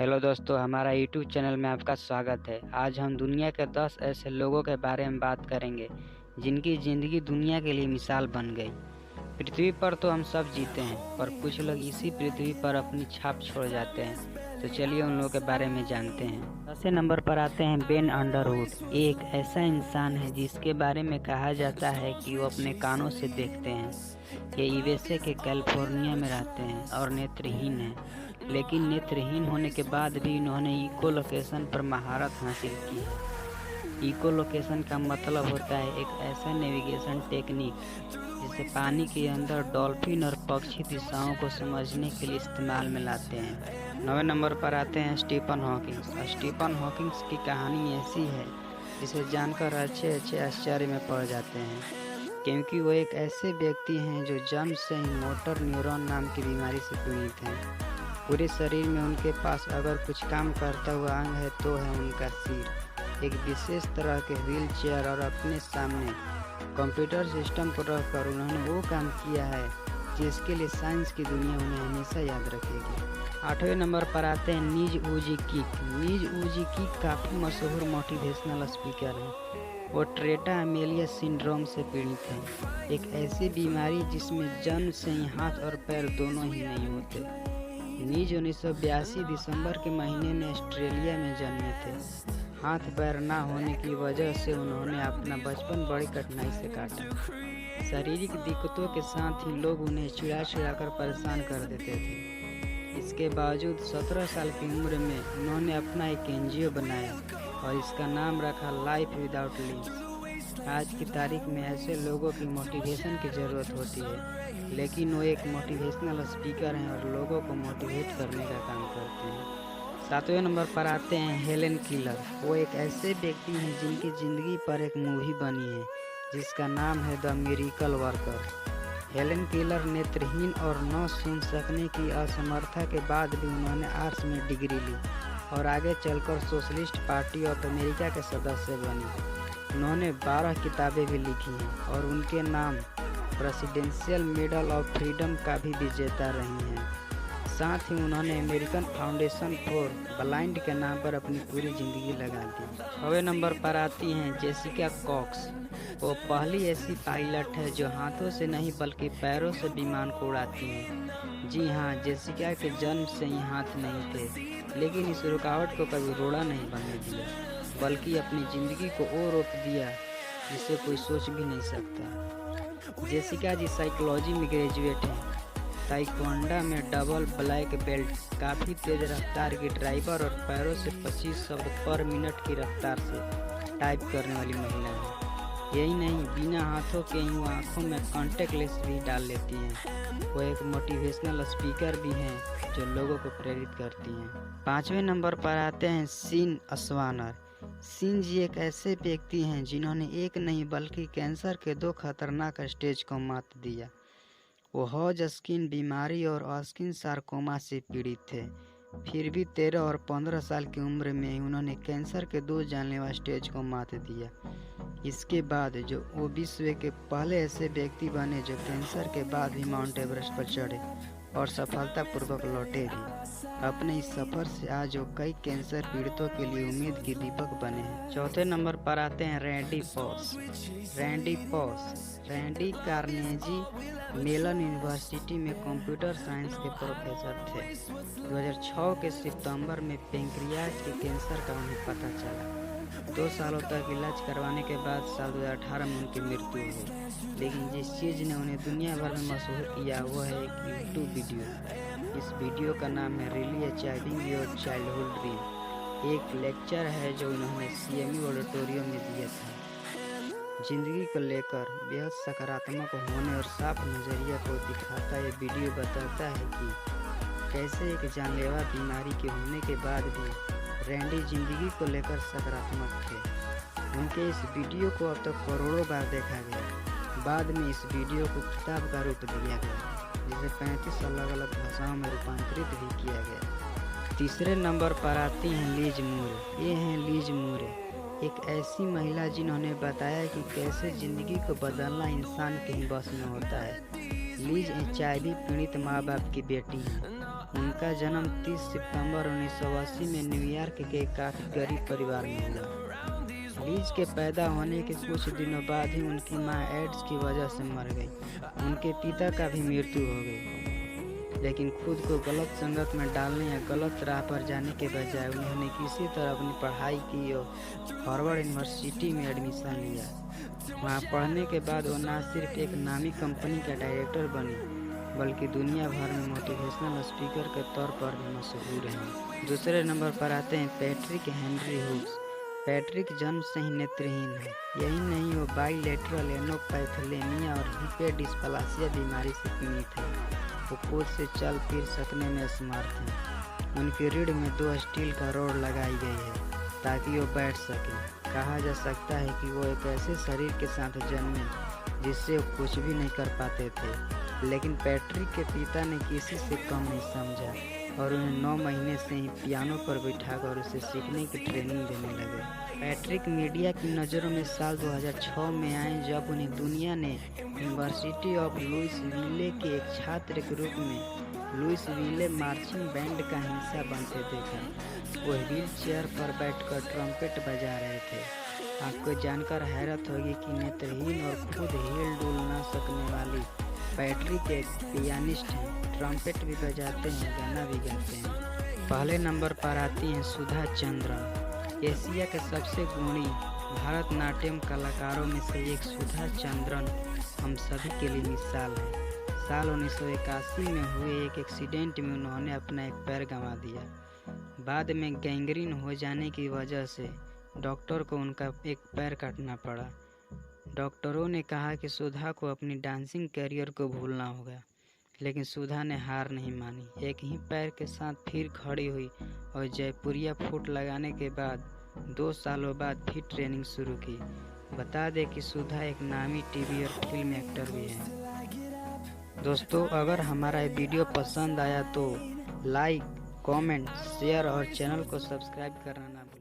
Hello दोस्तों, हमारा YouTube channel में आपका स्वागत है। आज हम दुनिया के 10 ऐसे लोगों के बारे में बात करेंगे जिनकी ज़िंदगी दुनिया के लिए मिसाल बन गई। पृथ्वी पर तो हम सब जीते हैं, पर कुछ लोग इसी पृथ्वी पर अपनी छाप छोड़ जाते हैं। तो चलिए उन लोगों के बारे में जानते हैं। 10वें नंबर पर आते हैं बेन अंडरवुड। ये एक ऐसा इंसान है जिसके बारे में कहा जाता है कि वो अपने कानों से देखते हैं। ये यूएसए के कैलिफोर्निया में रहते हैं और नेत्रहीन हैं, लेकिन नेत्रहीन होने के बाद भी इन्होंने इको लोकेशन पर महारत हासिल की है। इको लोकेशन का मतलब होता है एक ऐसा नेविगेशन टेक्निक जिसे पानी के अंदर डॉल्फिन और पक्षी दिशाओं को समझने के लिए इस्तेमाल में लाते हैं। 9वें नंबर पर आते हैं स्टीफन हॉकिंग्स। स्टीफन हॉकिंग्स की कहानी ऐसी है जिसे जानकर अच्छे आश्चर्य में पड़ जाते हैं, क्योंकि वो एक ऐसे व्यक्ति हैं जो जन्म से ही मोटर न्यूरॉन नाम की बीमारी से पीड़ित हैं। पूरे शरीर में उनके पास अगर कुछ काम करता हुआ अंग है तो है उनका सिर। एक विशेष तरह के व्हील चेयर और अपने सामने कंप्यूटर सिस्टम पर रखकर उन्होंने वो काम किया है जिसके लिए साइंस की दुनिया उन्हें हमेशा याद रखेगी। 8वें नंबर पर आते हैं नीज वुजी किक। नीज वुजी किक काफ़ी मशहूर मोटिवेशनल स्पीकर हैं। वो ट्रेटा अमेलिया सिंड्रोम से पीड़ित हैं, एक ऐसी बीमारी जिसमें जन्म से ही हाथ और पैर दोनों ही नहीं होते। नीज 1982 दिसंबर के महीने में ऑस्ट्रेलिया में जन्मे थे। हाथ पैर ना होने की वजह से उन्होंने अपना बचपन बड़ी कठिनाई से काटा। शारीरिक दिक्कतों के साथ ही लोग उन्हें चिढ़ा कर परेशान कर देते थे। इसके बावजूद 17 साल की उम्र में उन्होंने अपना एक एनजीओ बनाया और इसका नाम रखा लाइफ विदाउट लिंक्स। आज की तारीख में ऐसे लोगों की मोटिवेशन की ज़रूरत होती है, लेकिन वो एक मोटिवेशनल स्पीकर हैं और लोगों को मोटिवेट करने का काम करते हैं। 7वें नंबर पर आते हैं हेलेन केलर। वो एक ऐसे व्यक्ति हैं जिनकी ज़िंदगी पर एक मूवी बनी है जिसका नाम है the miracle worker. Helen Keller नेत्रहीन और न सुन सकने की असमर्थता के बाद भी उन्होंने आर्ट्स में डिग्री ली और आगे चलकर सोशलिस्ट पार्टी ऑफ अमेरिका के सदस्य बनी। उन्होंने 12 किताबें भी लिखी हैं और उनके नाम प्रेसिडेंशियल मेडल ऑफ फ्रीडम का भी विजेता रही हैं। साथ ही उन्होंने अमेरिकन फाउंडेशन फॉर ब्लाइंड के नाम पर अपनी पूरी ज़िंदगी लगा दी। 6वें नंबर पर आती हैं जेसिका कॉक्स। वो पहली ऐसी पायलट है जो हाथों से नहीं बल्कि पैरों से विमान को उड़ाती हैं। जी हाँ, जेसिका के जन्म से ही हाथ नहीं थे, लेकिन इस रुकावट को कभी रोड़ा नहीं बनने दिया, बल्कि अपनी ज़िंदगी को और रोक दिया जिसे कोई सोच भी नहीं सकता। जेसिका जी साइकोलॉजी में ग्रेजुएट हैं, ताइक्वांडो में डबल ब्लैक बेल्ट, काफ़ी तेज़ रफ्तार की ड्राइवर और पैरों से 25 शब्द पर मिनट की रफ्तार से टाइप करने वाली महिला है। यही नहीं, बिना हाथों के ही वो आँखों में कॉन्टेक्ट लेंस भी डाल लेती हैं। वो एक मोटिवेशनल स्पीकर भी हैं जो लोगों को प्रेरित करती हैं। 5वें नंबर पर आते हैं सीन अस्वानर। सीन जी एक ऐसे व्यक्ति हैं जिन्होंने एक नहीं बल्कि कैंसर के 2 खतरनाक स्टेज को मात दिया। वो हॉज स्किन बीमारी और स्किन सार्कोमा से पीड़ित थे। फिर भी 13 और 15 साल की उम्र में उन्होंने कैंसर के 2 जानलेवा स्टेज को मात दिया। इसके बाद जो वो विश्व के पहले ऐसे व्यक्ति बने जो कैंसर के बाद भी माउंट एवरेस्ट पर चढ़े और सफलतापूर्वक लौटे भी। अपने इस सफ़र से आज वो कई कैंसर पीड़ितों के लिए उम्मीद की दीपक बने हैं। 4थे नंबर पर आते हैं Randy Pausch. Randy Carnegie Mellon University में कंप्यूटर साइंस के प्रोफेसर थे। 2006 के सितंबर में पेंक्रियाज के कैंसर का उन्हें पता चला। 2 सालों तक इलाज करवाने के बाद साल 2018 में उनकी मृत्यु हुई। लेकिन जिस चीज़ ने उन्हें दुनिया भर में मशहूर किया वो है एक यूट्यूब वीडियो। इस वीडियो का नाम है really achieving your childhood dream. एक लेक्चर है जो उन्होंने CMU ऑडिटोरियम में दिया था। जिंदगी को लेकर बेहद सकारात्मक होने और साफ नज़रिया को दिखाता ये वीडियो बताता है कि कैसे एक जानलेवा बीमारी के होने के बाद भी रैंडी जिंदगी को लेकर सकारात्मक थे। उनके इस वीडियो को अब तक करोड़ों बार देखा गया। बाद में इस वीडियो को किताब का रूप दिया गया जिसे 35 अलग-अलग भाषाओं में रूपांतरित भी किया गया। 3रे नंबर पर आती हैं लीज मूरे। ये हैं लीज मूरे, एक ऐसी महिला जिन्होंने बताया कि कैसे ज़िंदगी को बदलना इंसान के ही बस में होता है। लीज HIV पीड़ित माँ बाप की बेटी हैं। उनका जन्म 30 सितंबर 1980 में न्यूयॉर्क के काफ़ी गरीब परिवार में हुआ। लीज के पैदा होने के कुछ दिनों बाद ही उनकी मां एड्स की वजह से मर गई। उनके पिता का भी मृत्यु हो गई, लेकिन खुद को गलत संगत में डालने या गलत राह पर जाने के बजाय उन्होंने किसी तरह अपनी पढ़ाई की और हार्वर्ड यूनिवर्सिटी में एडमिशन लिया। वहाँ पढ़ने के बाद वो न सिर्फ एक नामी कंपनी का डायरेक्टर बनी, बल्कि दुनिया भर में मोटिवेशनल स्पीकर के तौर पर भी मशहूर हैं। दूसरे नंबर पर आते हैं पैट्रिक हेनरी हुक्स। पैट्रिक जन्म से ही नेत्रहीन है। यही नहीं, वो बाइलेटरल एनोपैथलेमिया और हिपेडिस्प्लासिया बीमारी से पीड़ित है। वो खुद से चल फिर सकने में असमर्थ हैं। उनकी रीढ़ में 2 स्टील का रोड लगाई गई है ताकि वो बैठ सके। कहा जा सकता है कि वो एक ऐसे शरीर के साथ जन्मे जिससे वो कुछ भी नहीं कर पाते थे, लेकिन पैट्रिक के पिता ने किसी से कम नहीं समझा और उन्हें 9 महीने से ही पियानो पर बिठाकर उसे सीखने की ट्रेनिंग देने लगे। पैट्रिक मीडिया की नज़रों में साल 2006 में आए, जब उन्हें दुनिया ने यूनिवर्सिटी ऑफ लुइसविले के एक छात्र के रूप में लुइसविले मार्चिंग बैंड का हिस्सा बनते देखा। वो व्हील चेयर पर बैठकर ट्रम्पेट बजा रहे थे। आपको जानकर हैरत होगी कि नेत्रहीन और खुद हिल डुल न सकने वाली पैट्रिक एक पियानिस्ट हैं, ट्रम्पेट भी बजाते हैं, गाना भी गाते हैं। पहले नंबर पर आती हैं सुधा चंद्रन। एशिया के सबसे गुणी भारतनाट्यम कलाकारों में से एक सुधा चंद्रन हम सभी के लिए मिसाल है। साल 1981 में हुए एक एक्सीडेंट में उन्होंने अपना एक पैर गंवा दिया। बाद में गैंग्रीन हो जाने की वजह से डॉक्टर को उनका एक पैर काटना पड़ा। डॉक्टरों ने कहा कि सुधा को अपनी डांसिंग करियर को भूलना होगा, लेकिन सुधा ने हार नहीं मानी। एक ही पैर के साथ फिर खड़ी हुई और जयपुरिया फुट लगाने के बाद 2 सालों बाद फिर ट्रेनिंग शुरू की। बता दें कि सुधा एक नामी टीवी और फिल्म एक्टर भी हैं। दोस्तों, अगर हमारा ये वीडियो पसंद आया तो लाइक, कमेंट, शेयर और चैनल को सब्सक्राइब करना ना भूलें।